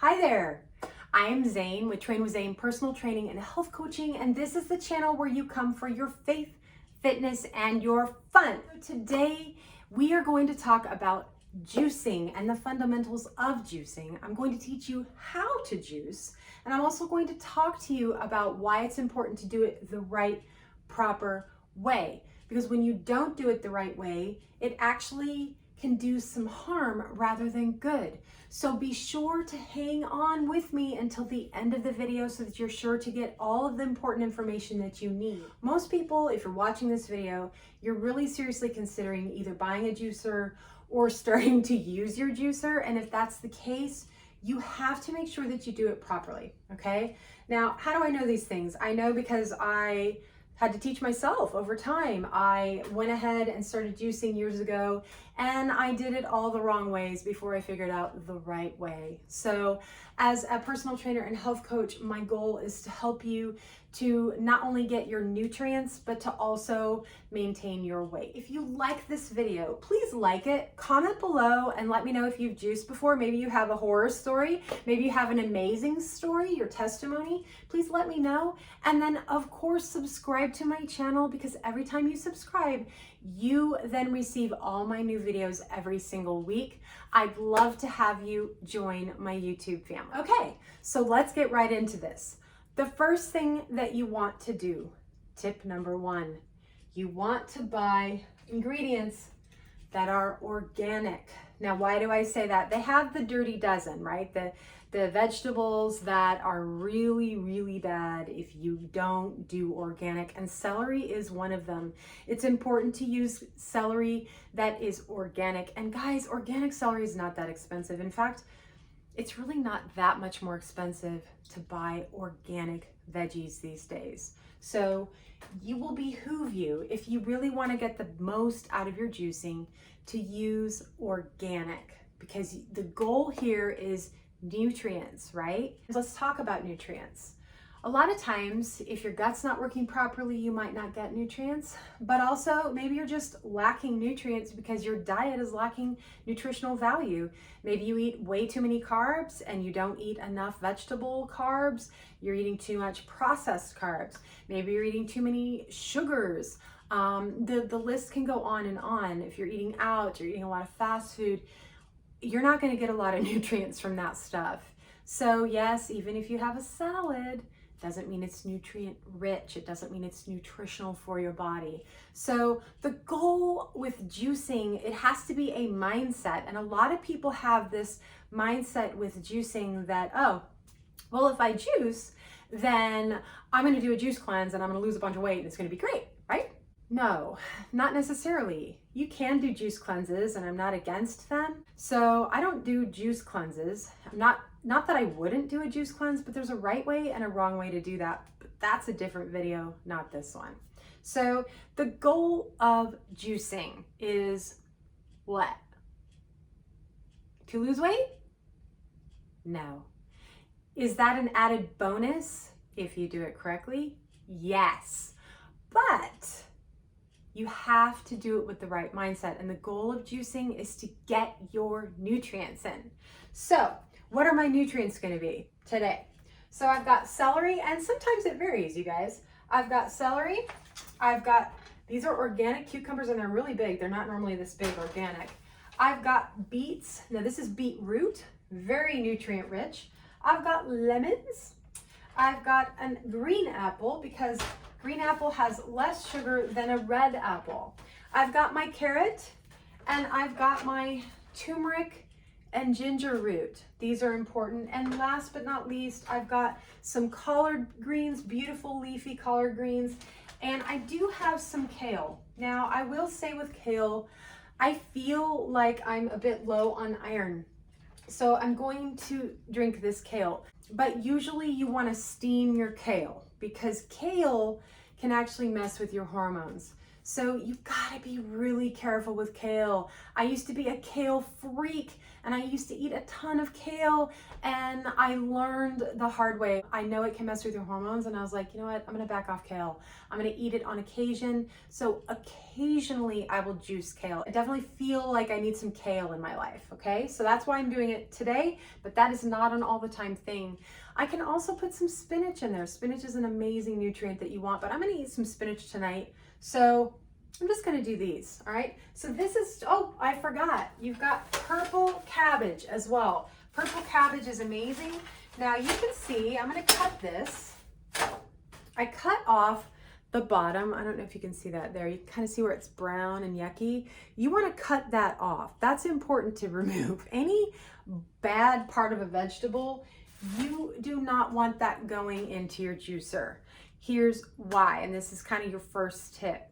Hi there, I am Zein with Train with Zein Personal Training and Health Coaching, and this is the channel where you come for your faith, fitness, and your fun. Today, we are going to talk about juicing and the fundamentals of juicing. I'm going to teach you how to juice, and I'm also going to talk to you about why it's important to do it the right, proper way. Because when you don't do it the right way, it actually can do some harm rather than good. So be sure to hang on with me until the end of the video so that you're sure to get all of the important information that you need. Most people, if you're watching this video, you're really seriously considering either buying a juicer or starting to use your juicer. And if that's the case, you have to make sure that you do it properly, okay? Now, how do I know these things? I know because I had to teach myself over time. I went ahead and started juicing years ago, and I did it all the wrong ways before I figured out the right way. So as a personal trainer and health coach, my goal is to help you to not only get your nutrients, but to also maintain your weight. If you like this video, please like it, comment below, and let me know if you've juiced before. Maybe you have a horror story, maybe you have an amazing story, your testimony. Please let me know. And then of course, subscribe to my channel, because every time you subscribe, you then receive all my new videos every single week. I'd love to have you join my YouTube family. Okay, so let's get right into this. The first thing that you want to do, tip number one, you want to buy ingredients that are organic. Now, why do I say that? They have the dirty dozen, right? The vegetables that are really, really bad if you don't do organic, and celery is one of them. It's important to use celery that is organic. And guys, organic celery is not that expensive. In fact, it's really not that much more expensive to buy organic veggies these days. So you will behoove you, if you really want to get the most out of your juicing, to use organic, because the goal here is nutrients, right? Let's talk about nutrients. A lot of times, if your gut's not working properly, you might not get nutrients, but also maybe you're just lacking nutrients because your diet is lacking nutritional value. Maybe you eat way too many carbs and you don't eat enough vegetable carbs. You're eating too much processed carbs. Maybe you're eating too many sugars. The list can go on and on. If you're eating out, you're eating a lot of fast food, you're not going to get a lot of nutrients from that stuff. So yes, even if you have a salad, doesn't mean it's nutrient rich. It doesn't mean it's nutritional for your body. So the goal with juicing, it has to be a mindset. And a lot of people have this mindset with juicing that, oh, well, if I juice, then I'm going to do a juice cleanse and I'm going to lose a bunch of weight and it's going to be great, right? No, not necessarily. You can do juice cleanses and I'm not against them. So I don't do juice cleanses. Not that I wouldn't do a juice cleanse, but there's a right way and a wrong way to do that. But that's a different video, not this one. So the goal of juicing is what? To lose weight? No. Is that an added bonus if you do it correctly? Yes. But you have to do it with the right mindset. And the goal of juicing is to get your nutrients in. So what are my nutrients going to be today? So I've got celery, and sometimes it varies, you guys. I've got celery. These are organic cucumbers, and they're really big. They're not normally this big organic. I've got beets. Now this is beetroot, very nutrient rich. I've got lemons. I've got a green apple, because green apple has less sugar than a red apple. I've got my carrot, and I've got my turmeric and ginger root. These are important. And last but not least, I've got some collard greens, beautiful leafy collard greens, and I do have some kale. Now, I will say with kale, I feel like I'm a bit low on iron. So I'm going to drink this kale, but usually you want to steam your kale, because kale can actually mess with your hormones. So you gotta be really careful with kale. I used to be a kale freak, and I used to eat a ton of kale, and I learned the hard way. I know it can mess with your hormones, and I was like, you know what, I'm gonna back off kale. I'm gonna eat it on occasion. So occasionally I will juice kale. I definitely feel like I need some kale in my life, okay? So that's why I'm doing it today, but that is not an all the time thing. I can also put some spinach in there. Spinach is an amazing nutrient that you want, but I'm gonna eat some spinach tonight. So I'm just gonna do these, all right? So this is, oh, I forgot. You've got purple cabbage as well. Purple cabbage is amazing. Now you can see, I'm gonna cut this. I cut off the bottom. I don't know if you can see that there. You kind of see where it's brown and yucky. You wanna cut that off. That's important to remove. Any bad part of a vegetable, you do not want that going into your juicer. Here's why, and this is kind of your first tip.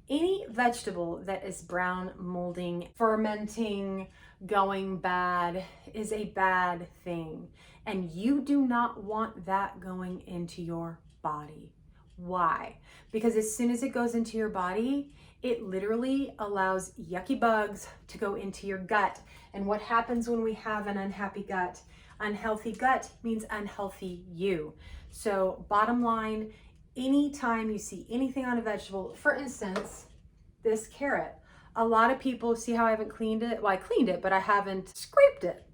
Any vegetable that is brown, molding, fermenting, going bad is a bad thing. And you do not want that going into your body. Why? Because as soon as it goes into your body, it literally allows yucky bugs to go into your gut. And what happens when we have an unhappy gut? Unhealthy gut means unhealthy you. So bottom line, anytime you see anything on a vegetable, for instance, this carrot, a lot of people see how I haven't cleaned it. Well, I cleaned it, but I haven't scraped it.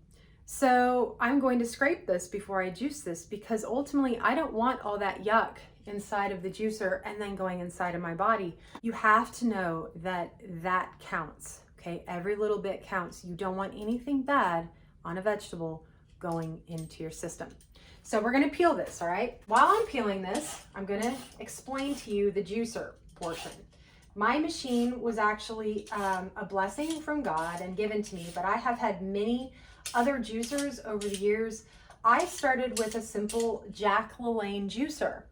So I'm going to scrape this before I juice this, because ultimately I don't want all that yuck inside of the juicer and then going inside of my body. You have to know that that counts, okay? Every little bit counts. You don't want anything bad on a vegetable going into your system. So we're gonna peel this, all right? While I'm peeling this, I'm gonna explain to you the juicer portion. My machine was actually a blessing from God and given to me, but I have had many other juicers over the years. I started with a simple Jack LaLanne juicer.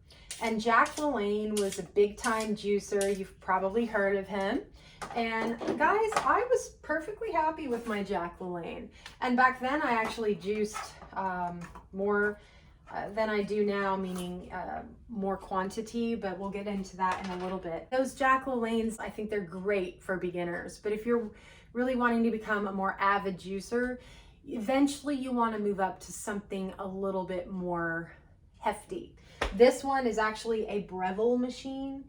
And Jack LaLanne was a big time juicer. You've probably heard of him. And guys, I was perfectly happy with my Jack LaLanne. And back then I actually juiced more than I do now, meaning more quantity, but we'll get into that in a little bit. Those Jack LaLannes, I think they're great for beginners, but if you're really wanting to become a more avid juicer, eventually you want to move up to something a little bit more hefty. This one is actually a Breville machine.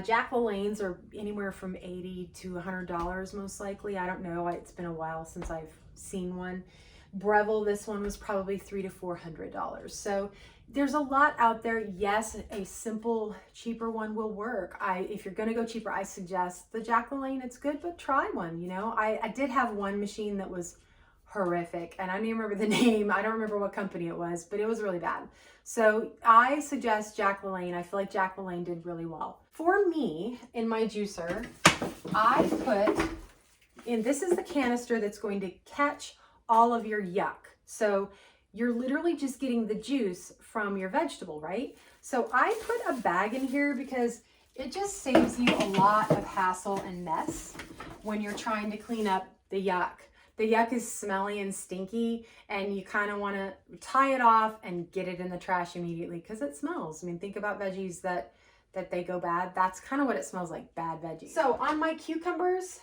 Jack LaLannes are anywhere from $80 to $100 most likely. I don't know, it's been a while since I've seen one. Breville, this one was probably $300 to $400. So there's a lot out there. Yes, a simple, cheaper one will work. If you're gonna go cheaper, I suggest the Jack LaLanne. It's good, but try one, you know. I did have one machine that was horrific, and I don't even remember the name. I don't remember what company it was, but it was really bad. So I suggest Jack LaLanne. I feel like Jack LaLanne did really well. For me, in my juicer, I put in, this is the canister that's going to catch all of your yuck. So you're literally just getting the juice from your vegetable, right? So I put a bag in here because it just saves you a lot of hassle and mess when you're trying to clean up the yuck. The yuck is smelly and stinky, and you kind of want to tie it off and get it in the trash immediately because it smells. I mean, think about veggies that they go bad. That's kind of what it smells like, bad veggies. So on my cucumbers,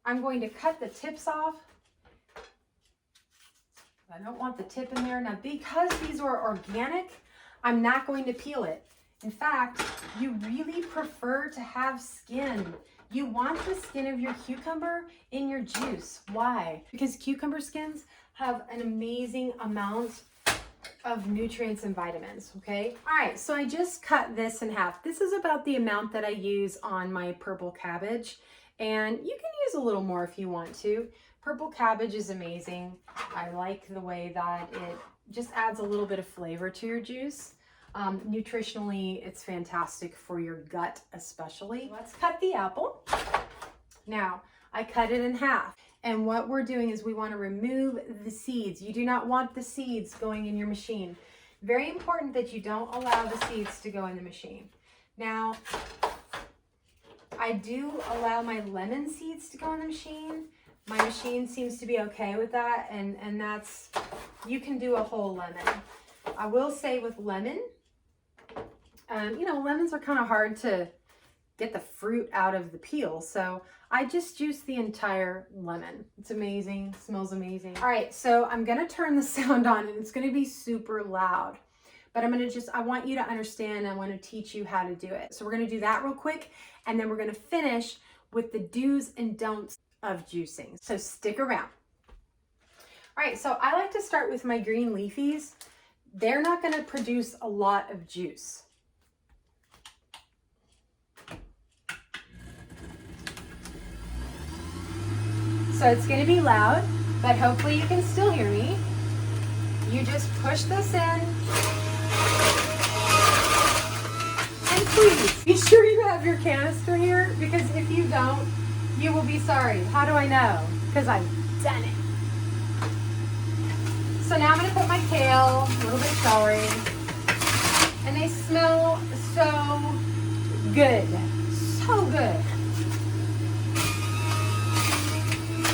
I'm going to cut the tips off. I don't want the tip in there. Now, because these are organic, I'm not going to peel it. In fact, you really prefer to have skin. You want the skin of your cucumber in your juice. Why? Because cucumber skins have an amazing amount of nutrients and vitamins, okay? All right, so I just cut this in half. This is about the amount that I use on my purple cabbage, and you can use a little more if you want to. Purple cabbage is amazing. I like the way that it just adds a little bit of flavor to your juice. Nutritionally, it's fantastic for your gut especially. Let's cut the apple. Now, I cut it in half. And what we're doing is we want to remove the seeds. You do not want the seeds going in your machine. Very important that you don't allow the seeds to go in the machine. Now, I do allow my lemon seeds to go in the machine. My machine seems to be okay with that, and that's, you can do a whole lemon. I will say with lemon, you know, lemons are kind of hard to get the fruit out of the peel. So I just juiced the entire lemon. It's amazing, smells amazing. All right, so I'm gonna turn the sound on and it's gonna be super loud. But I want you to understand, I want to teach you how to do it. So we're going to do that real quick, and then we're going to finish with the do's and don'ts of juicing. So stick around. All right, so I like to start with my green leafies. They're not going to produce a lot of juice. So it's going to be loud, but hopefully you can still hear me. You just push this in. And please, be sure you have your canister here, because if you don't, you will be sorry. How do I know? Because I've done it. So now I'm going to put my kale, a little bit of celery, and they smell so good. So good.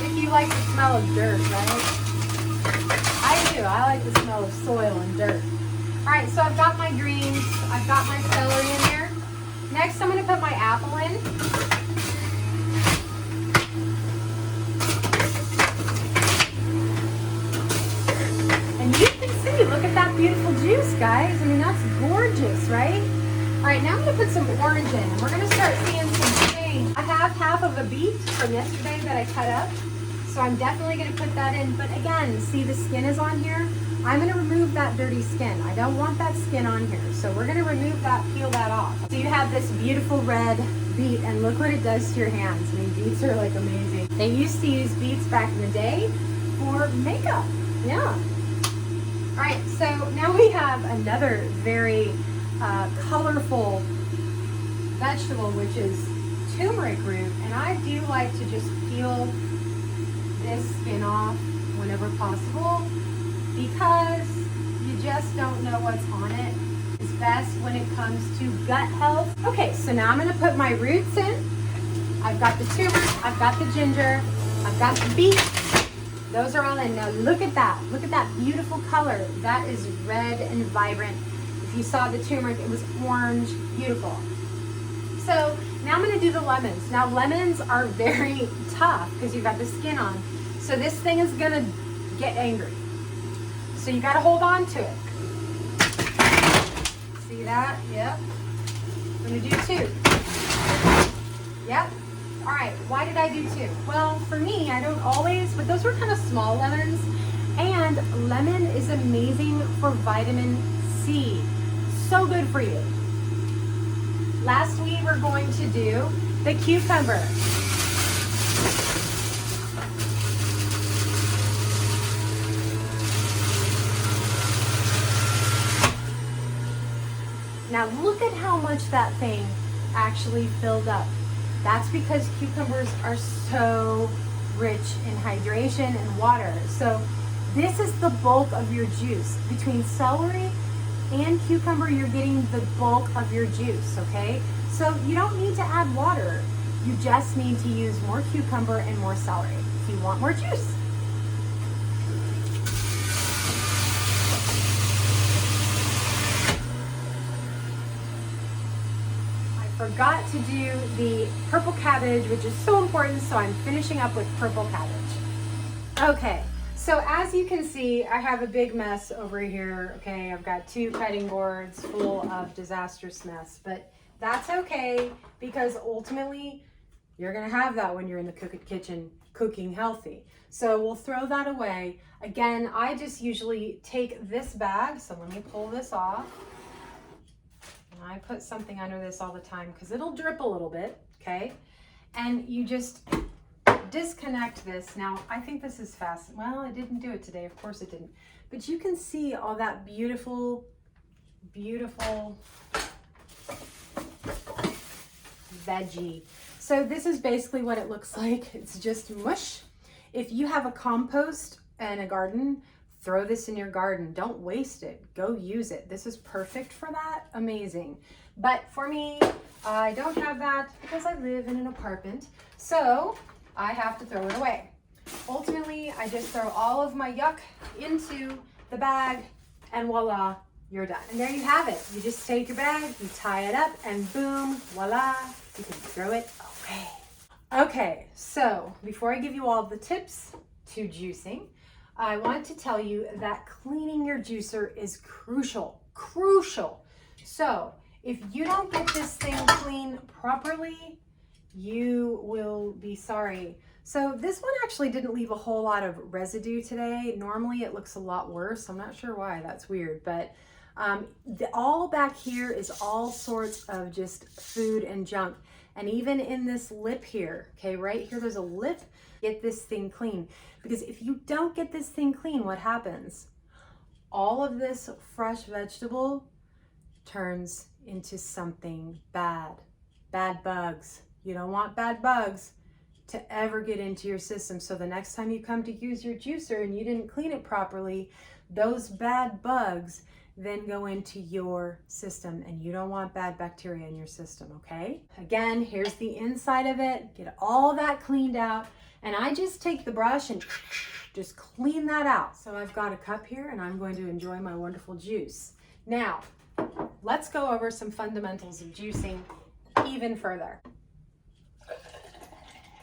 If you like the smell of dirt, right? I do. I like the smell of soil and dirt. All right, so I've got my greens. I've got my celery in there. Next, I'm going to put my apple in. And you can see, look at that beautiful juice, guys. I mean, that's gorgeous, right? All right, now I'm going to put some orange in. We're going to start seeing some change. I have half of a beet from yesterday that I cut up. So I'm definitely going to put that in. But again, see the skin is on here? I'm going to remove that dirty skin. I don't want that skin on here. So we're going to remove that, peel that off. So you have this beautiful red beet, and look what it does to your hands. I mean, beets are like amazing. They used to use beets back in the day for makeup. Yeah. All right, so now we have another very colorful vegetable, which is turmeric root. And I do like to just peel this skin off whenever possible, because you just don't know what's on it. It's best when it comes to gut health. Okay, so now I'm going to put my roots in. I've got the turmeric, I've got the ginger, I've got the beet. Those are all in. Now look at that. Look at that beautiful color. That is red and vibrant. If you saw the turmeric, it was orange. Beautiful. So now I'm going to do the lemons. Now lemons are very tough because you've got the skin on. So this thing is going to get angry. So you got to hold on to it. See that? Yep. I'm going to do 2. Yep. All right. Why did I do 2? Well, for me, I don't always, but those were kind of small lemons. And lemon is amazing for vitamin C. So good for you. Last, we were going to do the cucumber. Now look at how much that thing actually filled up. That's because cucumbers are so rich in hydration and water. So this is the bulk of your juice. Between celery and cucumber, you're getting the bulk of your juice, okay? So you don't need to add water. You just need to use more cucumber and more celery if you want more juice. Forgot to do the purple cabbage, which is so important, so I'm finishing up with purple cabbage. Okay, so as you can see, I have a big mess over here. Okay, I've got 2 cutting boards full of disastrous mess, but that's okay, because ultimately you're gonna have that when you're in the kitchen cooking healthy. So we'll throw that away. Again, I just usually take this bag, so let me pull this off. I put something under this all the time because it'll drip a little bit, okay? And you just disconnect this. Now, I think this is fast. Well, I didn't do it today. Of course it didn't. But you can see all that beautiful, beautiful veggie. So this is basically what it looks like. It's just mush. If you have a compost and a garden, throw this in your garden. Don't waste it. Go use it. This is perfect for that. Amazing. But for me, I don't have that because I live in an apartment. So I have to throw it away. Ultimately, I just throw all of my yuck into the bag and voila, you're done. And there you have it. You just take your bag, you tie it up, and boom, voila, you can throw it away. Okay, so before I give you all the tips to juicing, I want to tell you that cleaning your juicer is crucial. So if you don't get this thing clean properly, you will be sorry. So this one actually didn't leave a whole lot of residue today. Normally it looks a lot worse. I'm not sure why, that's weird, but all back here is all sorts of just food and junk. And even in this lip here, okay, right here, there's a lip. Get this thing clean, because if you don't get this thing clean, what happens? All of this fresh vegetable turns into something bad. Bad bugs. You don't want bad bugs to ever get into your system. So the next time you come to use your juicer and you didn't clean it properly, those bad bugs then go into your system, and you don't want bad bacteria in your system, okay? Again, here's the inside of it. Get all that cleaned out, and I just take the brush and just clean that out. So I've got a cup here, and I'm going to enjoy my wonderful juice. Now, let's go over some fundamentals of juicing even further.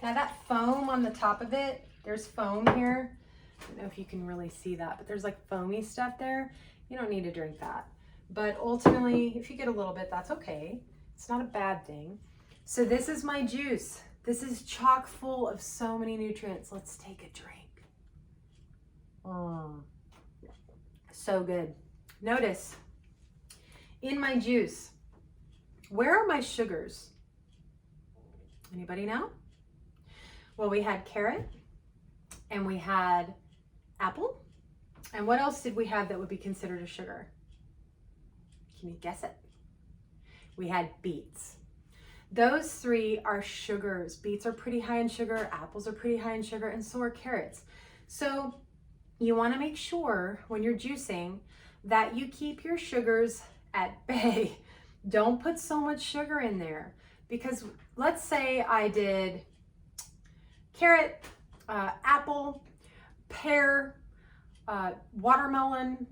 Now that foam on the top of it, there's foam here. I don't know if you can really see that, but there's like foamy stuff there. You don't need to drink that. But ultimately, if you get a little bit, that's okay. It's not a bad thing. So this is my juice. This is chock full of so many nutrients. Let's take a drink. Oh, so good. Notice, in my juice, where are my sugars? Anybody know? Well, we had carrot, and we had apple, and what else did we have that would be considered a sugar? Can you guess it? We had beets. Those three are sugars. Beets are pretty high in sugar, apples are pretty high in sugar, and so are carrots. So you want to make sure when you're juicing that you keep your sugars at bay. Don't put so much sugar in there, because let's say I did carrot, apple, pear, watermelon,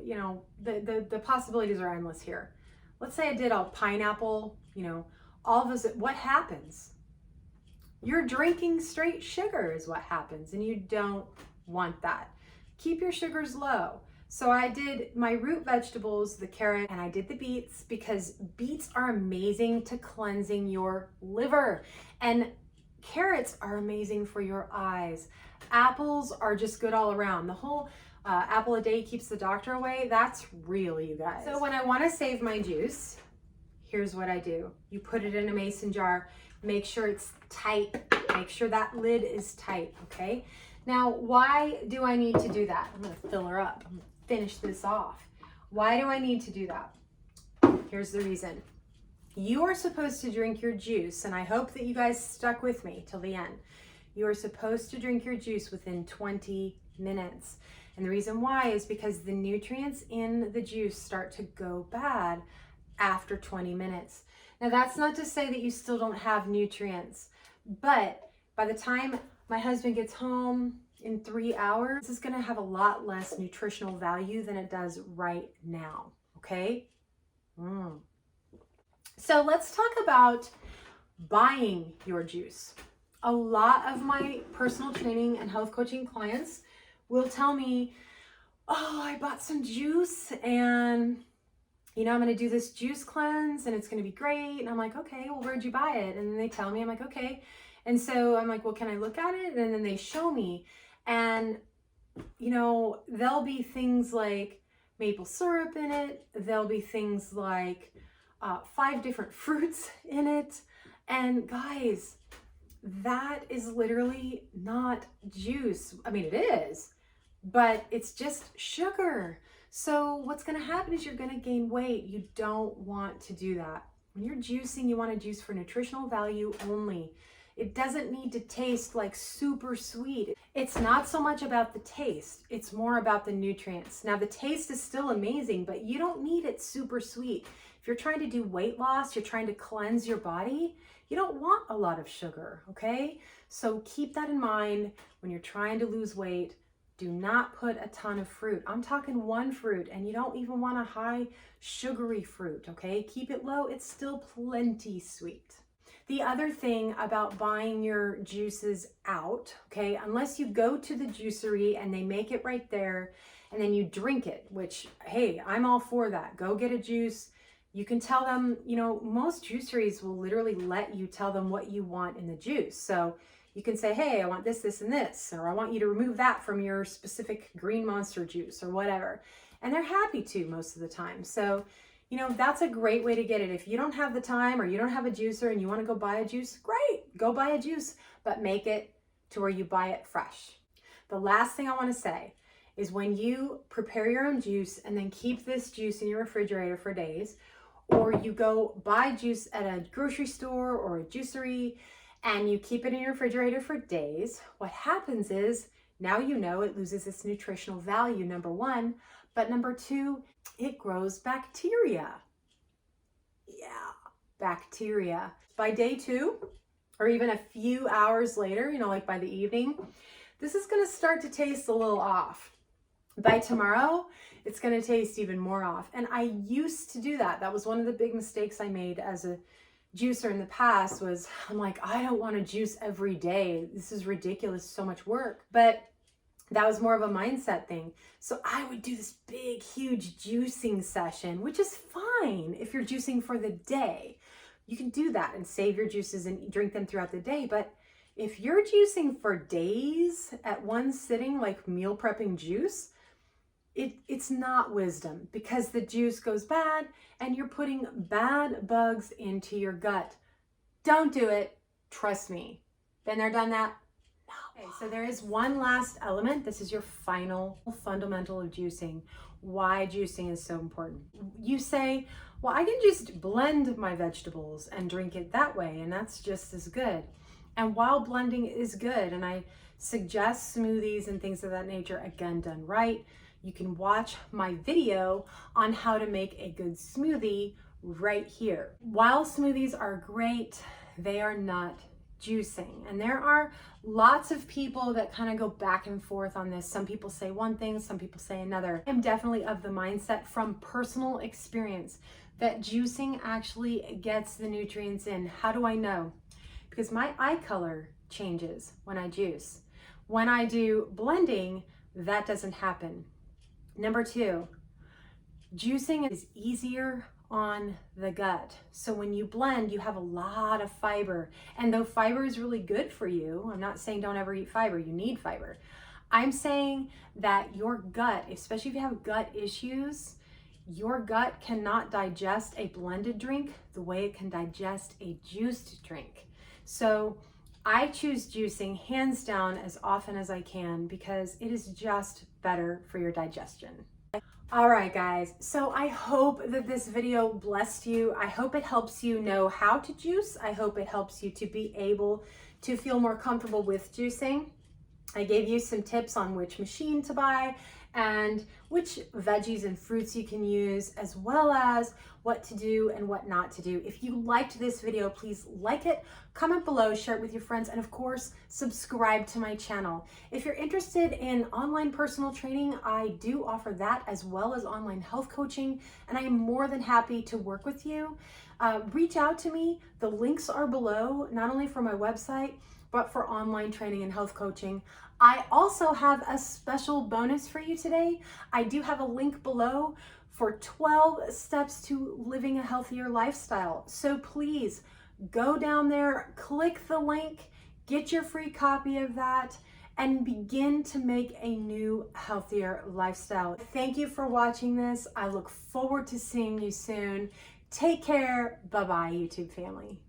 you know, the possibilities are endless here. Let's say I did a pineapple, you know, all of those. What happens? You're drinking straight sugar is what happens, and you don't want that. Keep your sugars low. So I did my root vegetables, the carrot, and I did the beets, because beets are amazing to cleansing your liver, and carrots are amazing for your eyes. Apples are just good all around. The whole apple a day keeps the doctor away, that's real, you guys. So when I want to save my juice, here's what I do. You put it in a mason jar, make sure it's tight, make sure that lid is tight, okay? Now, why do I need to do that? I'm gonna fill her up, I'm gonna finish this off. Why do I need to do that? Here's the reason. You are supposed to drink your juice, and I hope that you guys stuck with me till the end. You are supposed to drink your juice within 20 minutes. And the reason why is because the nutrients in the juice start to go bad after 20 minutes. Now, that's not to say that you still don't have nutrients, but by the time my husband gets home in 3 hours, this is gonna have a lot less nutritional value than it does right now, okay? So let's talk about buying your juice. A lot of my personal training and health coaching clients will tell me, oh, I bought some juice and, you know, I'm going to do this juice cleanse and it's going to be great. And I'm like, okay, well, where'd you buy it? And then they tell me, I'm like, okay. And so I'm like, well, can I look at it? And then they show me, and, you know, there'll be things like maple syrup in it. There'll be things like 5 different fruits in it. And guys, that is literally not juice. I mean, it is, but it's just sugar. So what's going to happen is you're going to gain weight. You don't want to do that. When you're juicing, you want to juice for nutritional value only. It doesn't need to taste like super sweet. It's not so much about the taste. It's more about the nutrients. Now, the taste is still amazing, but you don't need it super sweet. If you're trying to do weight loss, you're trying to cleanse your body, you don't want a lot of sugar, okay? So keep that in mind when you're trying to lose weight. Do not put a ton of fruit. I'm talking one fruit, and you don't even want a high sugary fruit, okay? Keep it low. It's still plenty sweet. The other thing about buying your juices out, okay, unless you go to the juicery and they make it right there and then you drink it, which, hey, I'm all for that. Go get a juice. You can tell them, you know, most juiceries will literally let you tell them what you want in the juice. So you can say, hey, I want this, this, and this, or I want you to remove that from your specific green Monster juice or whatever. And they're happy to most of the time. So, you know, that's a great way to get it. If you don't have the time or you don't have a juicer and you want to go buy a juice, great, go buy a juice, but make it to where you buy it fresh. The last thing I want to say is when you prepare your own juice and then keep this juice in your refrigerator for days, or you go buy juice at a grocery store or a juicery and you keep it in your refrigerator for days, what happens is now you know it loses its nutritional value, number one, but number two, it grows bacteria. Yeah, bacteria. By day two, or even a few hours later, you know, like by the evening, this is gonna start to taste a little off. By tomorrow, it's gonna taste even more off. And I used to do that. That was one of the big mistakes I made as a juicer in the past was, I'm like, I don't want to juice every day. This is ridiculous, so much work. But that was more of a mindset thing. So I would do this big, huge juicing session, which is fine if you're juicing for the day. You can do that and save your juices and drink them throughout the day. But if you're juicing for days at one sitting, like meal prepping juice, it's not wisdom, because the juice goes bad and you're putting bad bugs into your gut. Don't do it. Trust me. Been there, done that. Okay, so there is one last element. This is your final fundamental of juicing. Why juicing is so important. You say, well, I can just blend my vegetables and drink it that way, and that's just as good. And while blending is good, and I suggest smoothies and things of that nature, again, done right, you can watch my video on how to make a good smoothie right here. While smoothies are great, they are not juicing. And there are lots of people that kind of go back and forth on this. Some people say one thing, some people say another. I'm definitely of the mindset from personal experience that juicing actually gets the nutrients in. How do I know? Because my eye color changes when I juice. When I do blending, that doesn't happen. Number two, juicing is easier on the gut. So when you blend, you have a lot of fiber. And though fiber is really good for you, I'm not saying don't ever eat fiber, you need fiber. I'm saying that your gut, especially if you have gut issues, your gut cannot digest a blended drink the way it can digest a juiced drink. So I choose juicing hands down as often as I can because it is just better for your digestion. All right, guys, so I hope that this video blessed you. I hope it helps you know how to juice. I hope it helps you to be able to feel more comfortable with juicing. I gave you some tips on which machine to buy and which veggies and fruits you can use, as well as what to do and what not to do. If you liked this video, please like it, comment below, share it with your friends, and of course, subscribe to my channel. If you're interested in online personal training, I do offer that as well as online health coaching, and I am more than happy to work with you. Reach out to me. The links are below, not only for my website, but for online training and health coaching. I also have a special bonus for you today. I do have a link below for 12 steps to living a healthier lifestyle. So please go down there, click the link, get your free copy of that, and begin to make a new, healthier lifestyle. Thank you for watching this. I look forward to seeing you soon. Take care. Bye-bye, YouTube family.